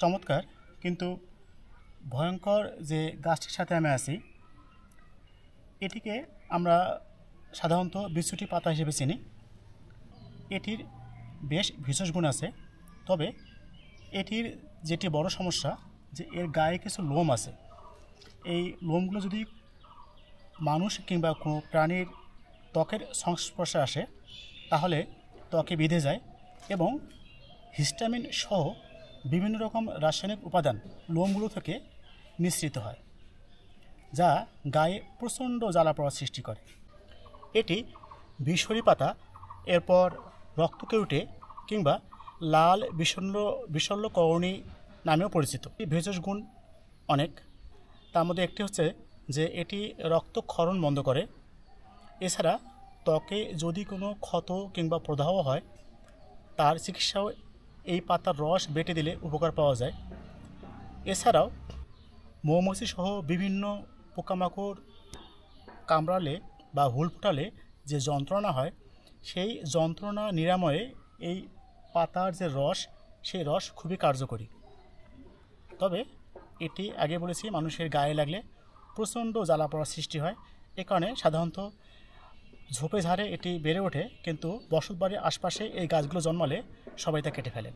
চমৎকার কিন্তু ভয়ঙ্কর যে গাছটির সাথে আমি আছি এটিকে আমরা সাধারণত বিছুটি পাতা হিসেবে চিনি। এটির বেশ ভেষজ গুণ আছে, তবে এটির যেটি বড় সমস্যা যে এর গায়ে কিছু লোম আছে। এই লোমগুলো যদি মানুষ কিংবা কোনো প্রাণীর ত্বকের সংস্পর্শে আসে তাহলে ত্বকে বেঁধে যায় এবং হিস্টামিন সহ বিভিন্ন রকম রাসায়নিক উপাদান লোমগুলো থেকে নিঃসৃত হয়, যা গায়ে প্রচণ্ড জ্বালা পড়া সৃষ্টি করে। এটি বিষহরি পাতা, এরপর রক্তকেউটে কিংবা লাল বিশল্যকরণী নামেও পরিচিত। এই ভেষজ গুণ অনেক, তার মধ্যে একটি হচ্ছে যে এটি রক্তক্ষরণ বন্ধ করে। এছাড়া ত্বকে যদি কোনো ক্ষত কিংবা প্রদাহ হয় তার চিকিৎসাও এই পাতার রস বেটে দিলে উপকার পাওয়া যায়। এছাড়াও মৌমাছি সহ বিভিন্ন পোকামাকড় কামড়ালে বা হুল ফোটালে যে যন্ত্রণা হয় সেই যন্ত্রণা নিরাময়ে এই পাতার যে রস সেই রস খুবই কার্যকরী। তবে এটি আগে বলেছি মানুষের গায়ে লাগলে প্রচণ্ড জ্বালা পড়ার সৃষ্টি হয়। এ কারণে সাধারণত ঝোপে ঝাড়ে এটি বেড়ে ওঠে, কিন্তু বসতবাড়ির আশপাশে এই গাছগুলো জন্মালে সবাই তা কেটে ফেলেন।